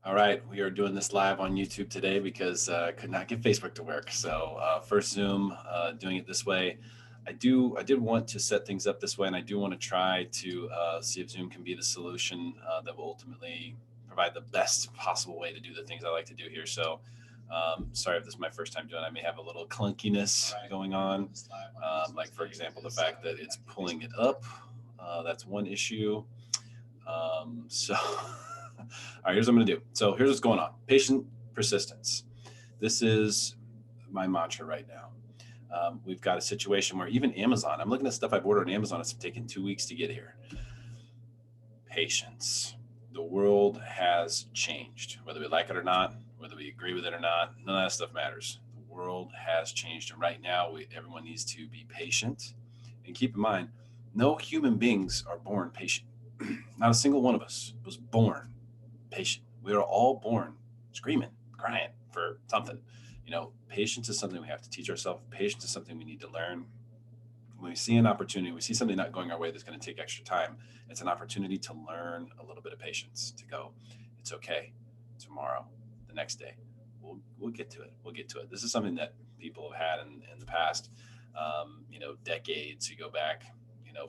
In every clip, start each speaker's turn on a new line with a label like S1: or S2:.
S1: All right, we are doing this live on YouTube today because I could not get Facebook to work. So first Zoom, doing it this way. I did want to set things up this way, and I do want to try to see if Zoom can be the solution that will ultimately provide the best possible way to do the things I like to do here. So sorry if this is my first time doing it. I may have a little clunkiness going on. Like for example, the fact that it's pulling it up. That's one issue. So, all right, here's what I'm going to do. So, here's what's going on: patient persistence. This is my mantra right now. We've got a situation where even Amazon, I'm looking at stuff I've ordered on Amazon, it's taken 2 weeks to get here. Patience. The world has changed, whether we like it or not, whether we agree with it or not, none of that stuff matters. The world has changed. And right now, everyone needs to be patient. And keep in mind, no human beings are born patient. Not a single one of us was born patient. We are all born screaming, crying for something. Patience is something we have to teach ourselves. Patience is something we need to learn. When we see an opportunity, we see something not going our way that's going to take extra time. It's an opportunity to learn a little bit of patience, to go, it's okay. Tomorrow, the next day, we'll get to it. We'll get to it. This is something that people have had in the past, decades. You go back,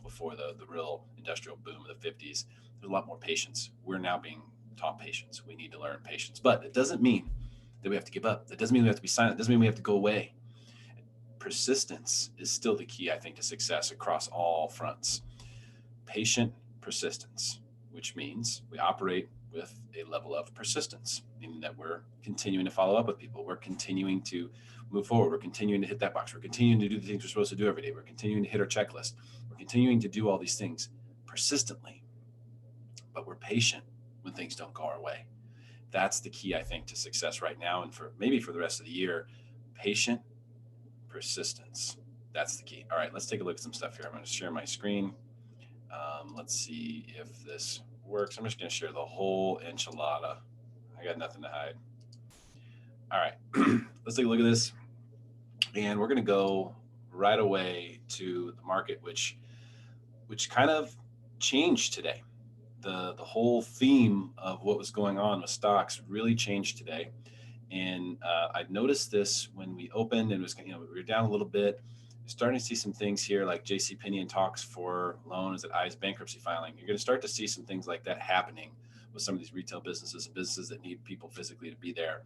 S1: before the real industrial boom of the 50s, there's a lot more patience. We're now being taught patience. We need to learn patience. But it doesn't mean that we have to give up. That doesn't mean we have to be silent. It doesn't mean we have to go away. Persistence is still the key, I think, to success across all fronts. Patient persistence, which means we operate with a level of persistence, meaning that we're continuing to follow up with people. We're continuing to move forward. We're continuing to hit that box. We're continuing to do the things we're supposed to do every day. We're continuing to hit our checklist. We're continuing to do all these things persistently, but we're patient when things don't go our way. That's the key, I think, to success right now and for maybe for the rest of the year. Patient persistence. That's the key. All right, let's take a look at some stuff here. I'm going to share my screen. Let's see if this works. I'm just going to share the whole enchilada. I got nothing to hide. All right, let's take a look at this. And we're going to go right away to the market, which kind of changed today. The whole theme of what was going on with stocks really changed today. And I noticed this when we opened, and it was, we were down a little bit. You're starting to see some things here, like J.C. Penney in talks for loans at ICE bankruptcy filing. You're going to start to see some things like that happening with some of these retail businesses and businesses that need people physically to be there.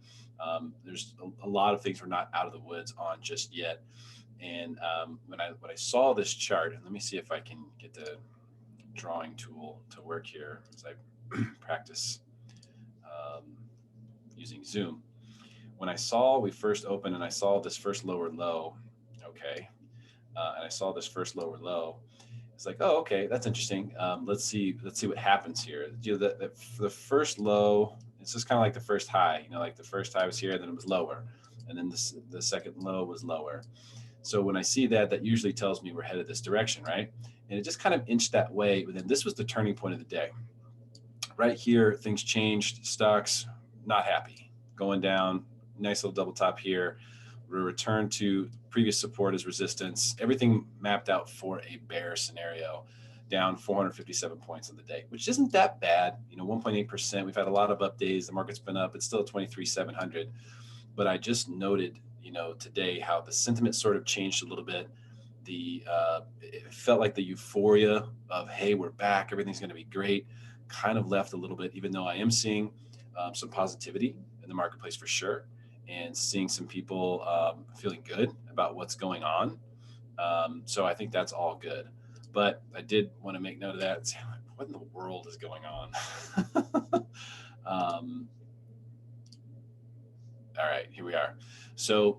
S1: There's a lot of things we're not out of the woods on just yet. And when I saw this chart, and let me see if I can get the drawing tool to work here as I practice um, using Zoom. When we first opened and I saw this first lower low, okay, and I saw this first lower low, it's like, oh, okay, that's interesting. Let's see what happens here. The first low, it's just kind of like the first high. Like the first high was here, and then it was lower, and then the second low was lower. So when I see that, that usually tells me we're headed this direction, right? And it just kind of inched that way. But then this was the turning point of the day. Right here, things changed. Stocks not happy, going down. Nice little double top here. We return to previous support as resistance. Everything mapped out for a bear scenario, down 457 points on the day, which isn't that bad. 1.8%. We've had a lot of up days. The market's been up. It's still at 23,700. But I just noted, today how the sentiment sort of changed a little bit. It felt like the euphoria of, hey, we're back, everything's going to be great, kind of left a little bit, even though I am seeing some positivity in the marketplace for sure, and seeing some people feeling good about what's going on. So I think that's all good. But I did want to make note of that and say, what in the world is going on? um, all right, here we are. So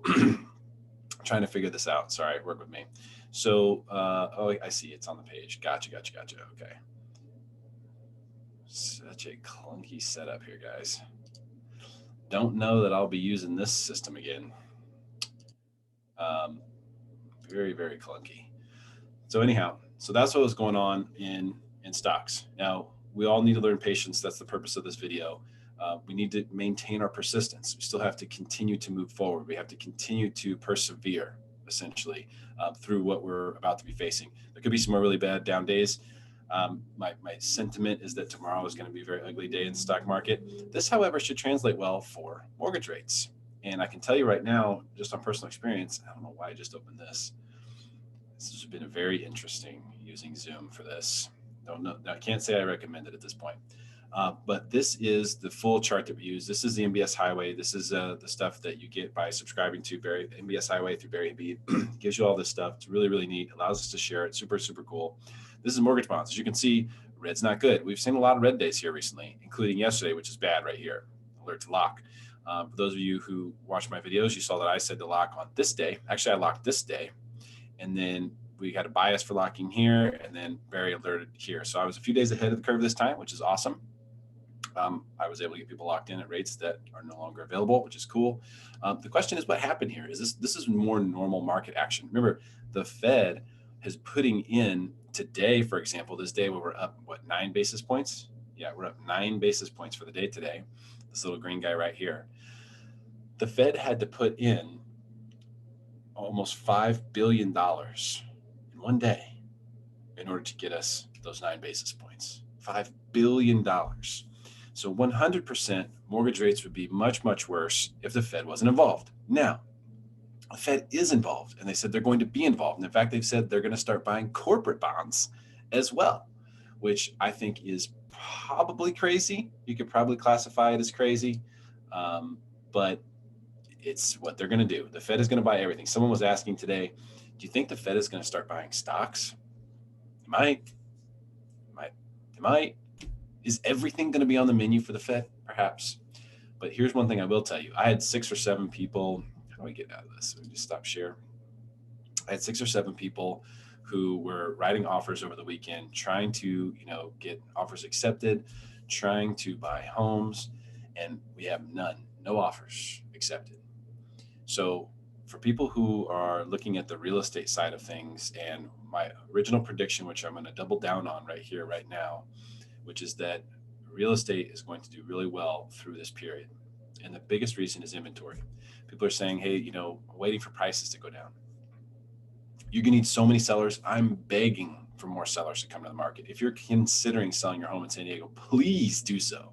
S1: trying to figure this out. Sorry, work with me. So, oh, I see it's on the page. Gotcha. Okay. Such a clunky setup here, guys. Don't know that I'll be using this system again. Um, very, very clunky. So anyhow, so that's what was going on in stocks. Now, we all need to learn patience. That's the purpose of this video. We need to maintain our persistence. We still have to continue to move forward. We have to continue to persevere, essentially, through what we're about to be facing. There could be some more really bad down days. My sentiment is that tomorrow is going to be a very ugly day in the stock market. This, however, should translate well for mortgage rates. And I can tell you right now, just on personal experience, I don't know why I just opened this. This has been a very interesting using Zoom for this. Don't know. I can't say I recommend it at this point. But this is the full chart that we use. This is the MBS Highway. This is the stuff that you get by subscribing to MBS Highway through Barry B. Gives you all this stuff. It's really, really neat. Allows us to share it. Super, super cool. This is mortgage bonds. As you can see, red's not good. We've seen a lot of red days here recently, including yesterday, which is bad right here. Alert to lock. For those of you who watch my videos, you saw that I said to lock on this day. Actually, I locked this day. And then we had a bias for locking here, and then Barry alerted here. So I was a few days ahead of the curve this time, which is awesome. I was able to get people locked in at rates that are no longer available, which is cool. The question is, what happened here? This is more normal market action? Remember, the Fed is putting in today, for example, this day where we're up, 9 basis points? Yeah, we're up 9 basis points for the day today. This little green guy right here. The Fed had to put in almost $5 billion in one day in order to get us those 9 basis points. $5 billion. So 100% mortgage rates would be much, much worse if the Fed wasn't involved. Now, the Fed is involved, and they said they're going to be involved. And in fact, they've said they're going to start buying corporate bonds as well, which I think is probably crazy. You could probably classify it as crazy, but it's what they're going to do. The Fed is going to buy everything. Someone was asking today, do you think the Fed is going to start buying stocks? It might. Is everything going to be on the menu for the Fed? Perhaps. But here's one thing I will tell you. I had 6 or 7 people. How do I get out of this? Let me just stop share. I had 6 or 7 people who were writing offers over the weekend, trying to, get offers accepted, trying to buy homes, and we have no offers accepted. So for people who are looking at the real estate side of things, and my original prediction, which I'm going to double down on right here, right now, which is that real estate is going to do really well through this period. And the biggest reason is inventory. People are saying, hey, waiting for prices to go down. You're going to need so many sellers. I'm begging for more sellers to come to the market. If you're considering selling your home in San Diego, please do so.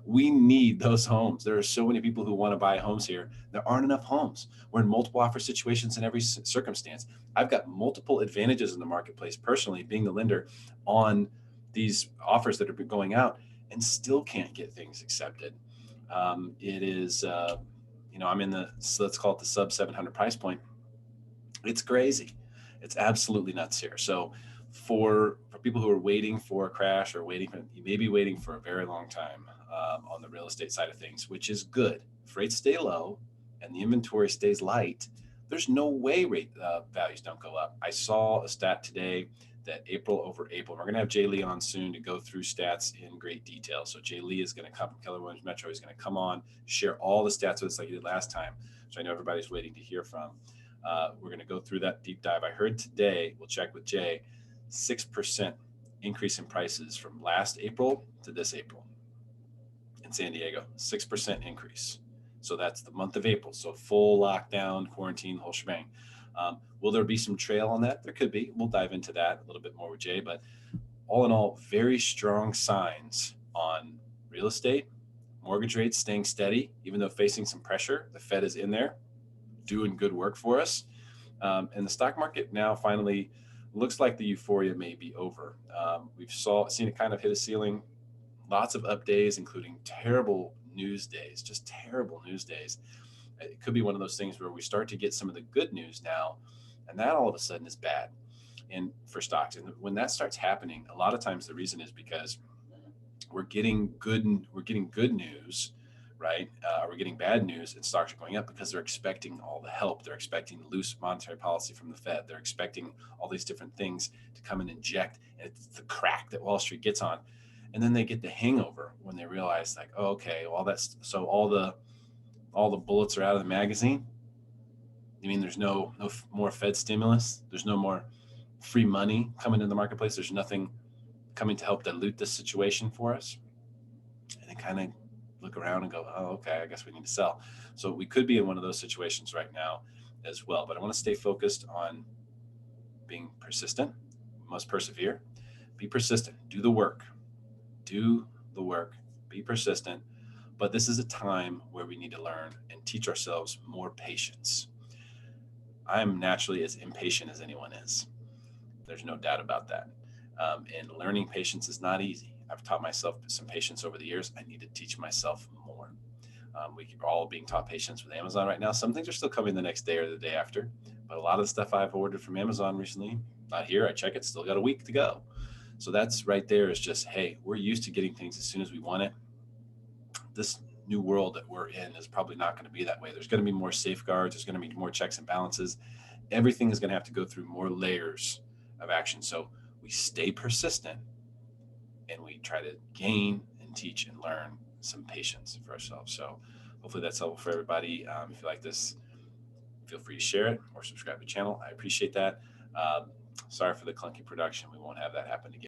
S1: We need those homes. There are so many people who want to buy homes here. There aren't enough homes. We're in multiple offer situations in every circumstance. I've got multiple advantages in the marketplace personally, being the lender on these offers that are going out, and still can't get things accepted. It is, I'm in let's call it the sub 700 price point. It's crazy. It's absolutely nuts here. So for people who are waiting for a crash or you may be waiting for a very long time on the real estate side of things, which is good. If rates stay low and the inventory stays light, there's no way rate values don't go up. I saw a stat today that April over April, we're going to have Jay Lee on soon to go through stats in great detail. So Jay Lee is going to come from Keller Williams Metro. He's going to come on, share all the stats with us like he did last time, which I know everybody's waiting to hear from. We're going to go through that deep dive. I heard today, we'll check with Jay, 6% increase in prices from last April to this April in San Diego, 6% increase. So that's the month of April. So full lockdown, quarantine, the whole shebang. Will there be some trail on that? There could be. We'll dive into that a little bit more with Jay. But all in all, very strong signs on real estate, mortgage rates staying steady, even though facing some pressure. The Fed is in there doing good work for us. And the stock market now finally looks like the euphoria may be over. We've seen it kind of hit a ceiling. Lots of up days, including terrible news days, just terrible news days. It could be one of those things where we start to get some of the good news now, and that all of a sudden is bad for stocks. And when that starts happening, a lot of times the reason is because we're getting good news, right? We're getting bad news, and stocks are going up because they're expecting all the help. They're expecting loose monetary policy from the Fed. They're expecting all these different things to come and inject. And it's the crack that Wall Street gets on. And then they get the hangover when they realize, like, oh, okay, well, all the bullets are out of the magazine. You mean there's no more Fed stimulus? There's no more free money coming into the marketplace? There's nothing coming to help dilute this situation for us? And they kind of look around and go, oh, okay, I guess we need to sell. So we could be in one of those situations right now as well. But I want to stay focused on being persistent. We must persevere. Be persistent. Do the work. Do the work. Be persistent. But this is a time where we need to learn and teach ourselves more patience. I am naturally as impatient as anyone is. There's no doubt about that. And learning patience is not easy. I've taught myself some patience over the years. I need to teach myself more. We are all being taught patience with Amazon right now. Some things are still coming the next day or the day after, but a lot of the stuff I've ordered from Amazon recently, not here. I check it, still got a week to go. So that's right there is just, hey, we're used to getting things as soon as we want it. This new world that we're in is probably not going to be that way. There's going to be more safeguards. There's going to be more checks and balances. Everything is going to have to go through more layers of action. So we stay persistent and we try to gain and teach and learn some patience for ourselves. So hopefully that's helpful for everybody. If you like this, feel free to share it or subscribe to the channel. I appreciate that. Sorry for the clunky production. We won't have that happen again.